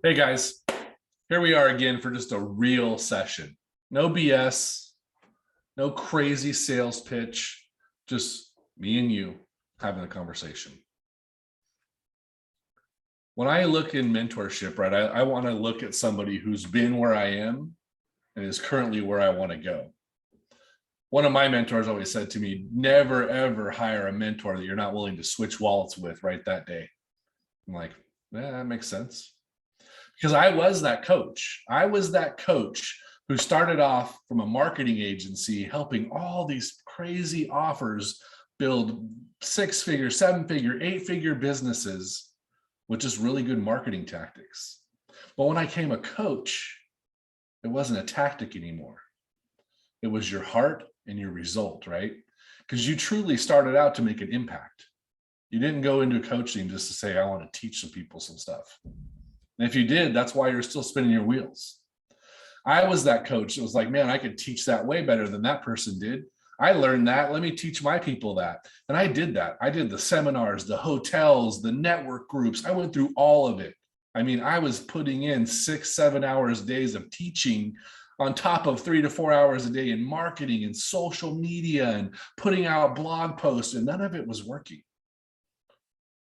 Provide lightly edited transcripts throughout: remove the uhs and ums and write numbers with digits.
Hey guys, here we are again for just a real session. No BS, no crazy sales pitch, just me and you having a conversation. When I look in mentorship, right, I want to look at somebody who's been where I am and is currently where I want to go. One of my mentors always said to me, never ever hire a mentor that you're not willing to switch wallets with right that day. I'm like, yeah, that makes sense. Because I was that coach. I was that coach who started off from a marketing agency helping all these crazy offers build 6-figure, 7-figure, 8-figure businesses with just really good marketing tactics. But when I became a coach, it wasn't a tactic anymore. It was your heart and your result, right? Because you truly started out to make an impact. You didn't go into coaching just to say, I want to teach some people some stuff. And if you did, that's why you're still spinning your wheels. I was that coach. It was like, man, I could teach that way better than that person did. I learned that. Let me teach my people that. And I did that. I did the seminars, the hotels, the network groups. I went through all of it. I mean, I was putting in 6-7 hours days of teaching on top of 3 to 4 hours a day in marketing and social media and putting out blog posts, and none of it was working.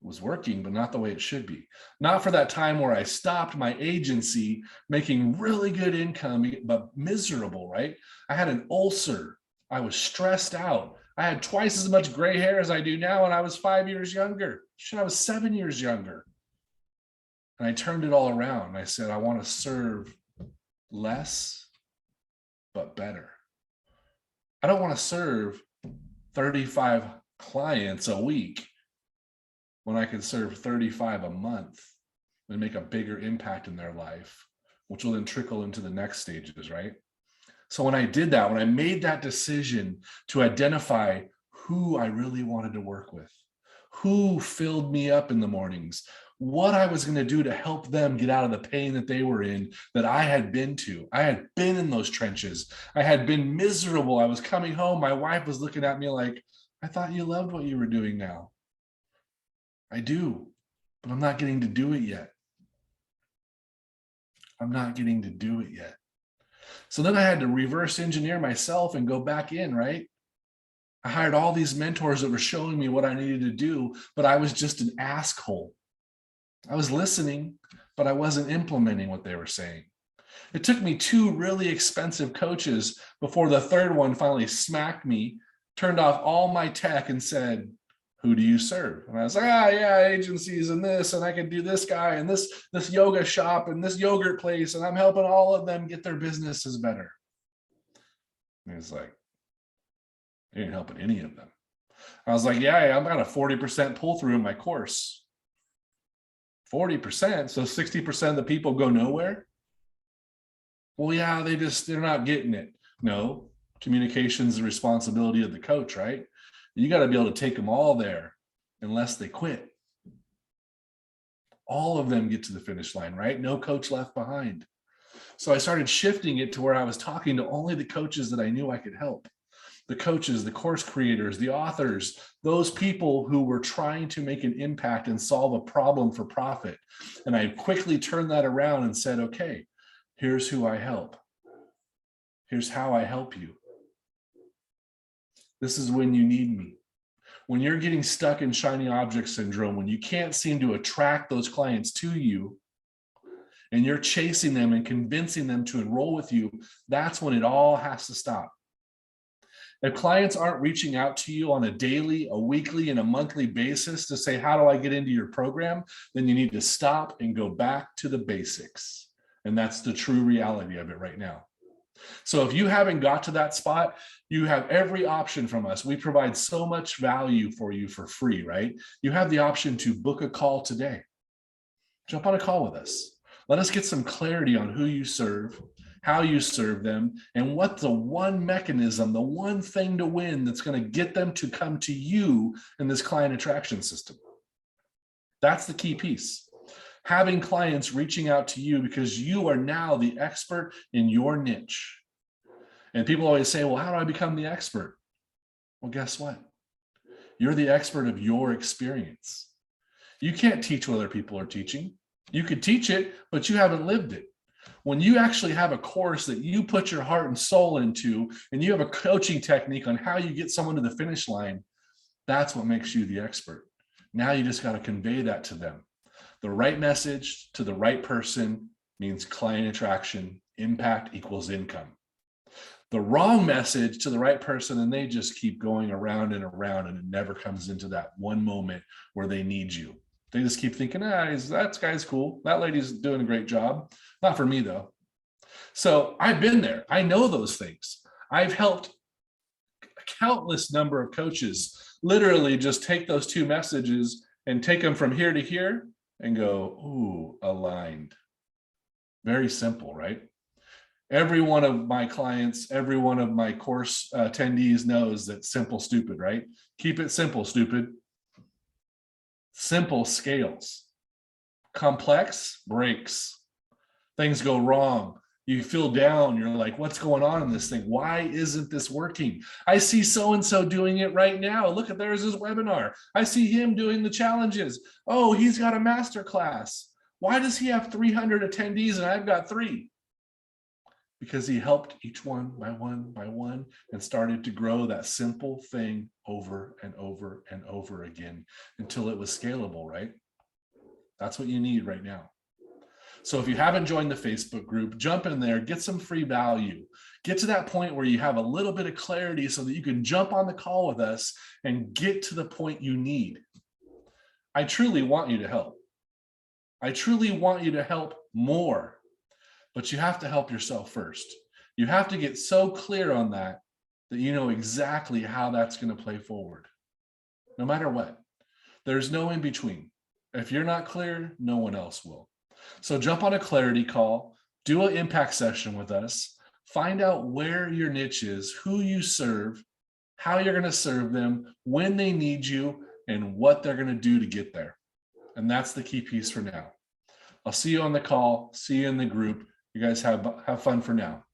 Was working, but not the way it should be. Not for that time where I stopped my agency making really good income, but miserable, right? I had an ulcer. I was stressed out. I had twice as much gray hair as I do now, and I was 5 years younger. Shit, I was 7 years younger. And I turned it all around. I said, I want to serve less, but better. I don't want to serve 35 clients a week when I can serve 35 a month and make a bigger impact in their life, which will then trickle into the next stages, right? So when I did that, when I made that decision to identify who I really wanted to work with, who filled me up in the mornings, what I was going to do to help them get out of the pain that they were in, that I had been to. I had been in those trenches. I had been miserable. I was coming home. My wife was looking at me like, I thought you loved what you were doing now. I do, but I'm not getting to do it yet. I'm not getting to do it yet. So then I had to reverse engineer myself and go back in, right? I hired all these mentors that were showing me what I needed to do, but I was just an asshole. I was listening, but I wasn't implementing what they were saying. It took me 2 really expensive coaches before the third one finally smacked me, turned off all my tech and said, who do you serve? And I was like, yeah, agencies and this, and I can do this guy and this yoga shop and this yogurt place, and I'm helping all of them get their businesses better. And he's like, you ain't helping any of them. I was like, yeah, I'm about a 40% pull through in my course. 40%, so 60% of the people go nowhere. Well, yeah, they're not getting it. No, communication is the responsibility of the coach, right? You got to be able to take them all there unless they quit. All of them get to the finish line, right? No coach left behind. So I started shifting it to where I was talking to only the coaches that I knew I could help. The coaches, the course creators, the authors, those people who were trying to make an impact and solve a problem for profit. And I quickly turned that around and said, okay, here's who I help. Here's how I help you. This is when you need me. When you're getting stuck in shiny object syndrome, when you can't seem to attract those clients to you, and you're chasing them and convincing them to enroll with you, that's when it all has to stop. If clients aren't reaching out to you on a daily, a weekly, and a monthly basis to say, how do I get into your program? Then you need to stop and go back to the basics. And that's the true reality of it right now. So if you haven't got to that spot, you have every option from us. We provide so much value for you for free, right? You have the option to book a call today. Jump on a call with us. Let us get some clarity on who you serve, how you serve them, and what the one mechanism, the one thing to win that's going to get them to come to you in this client attraction system. That's the key piece. Having clients reaching out to you because you are now the expert in your niche. And people always say, well, how do I become the expert? Well, guess what? You're the expert of your experience. You can't teach what other people are teaching. You could teach it, but you haven't lived it. When you actually have a course that you put your heart and soul into, and you have a coaching technique on how you get someone to the finish line, that's what makes you the expert. Now you just got to convey that to them. The right message to the right person means client attraction. Impact equals income. The wrong message to the right person, and they just keep going around and around, and it never comes into that one moment where they need you. They just keep thinking, that guy's cool. That lady's doing a great job. Not for me, though. So I've been there. I know those things. I've helped a countless number of coaches literally just take those two messages and take them from here to here and go, ooh, aligned. Very simple, right? Every one of my clients, every one of my course attendees knows that simple, stupid, right? Keep it simple, stupid. Simple scales. Complex breaks. Things go wrong. You feel down. You're like, what's going on in this thing? Why isn't this working? I see so-and-so doing it right now. Look at, there's his webinar. I see him doing the challenges. Oh, he's got a master class. Why does he have 300 attendees and I've got 3? Because he helped each one by one and started to grow that simple thing over and over and over again until it was scalable, right? That's what you need right now. So if you haven't joined the Facebook group, jump in there, get some free value, get to that point where you have a little bit of clarity so that you can jump on the call with us and get to the point you need. I truly want you to help. I truly want you to help more, but you have to help yourself first. You have to get so clear on that you know exactly how that's going to play forward, no matter what. There's no in between. If you're not clear, no one else will. So jump on a clarity call, do an impact session with us, find out where your niche is, who you serve, how you're going to serve them, when they need you, and what they're going to do to get there. And that's the key piece for now. I'll see you on the call, see you in the group. You guys have fun for now.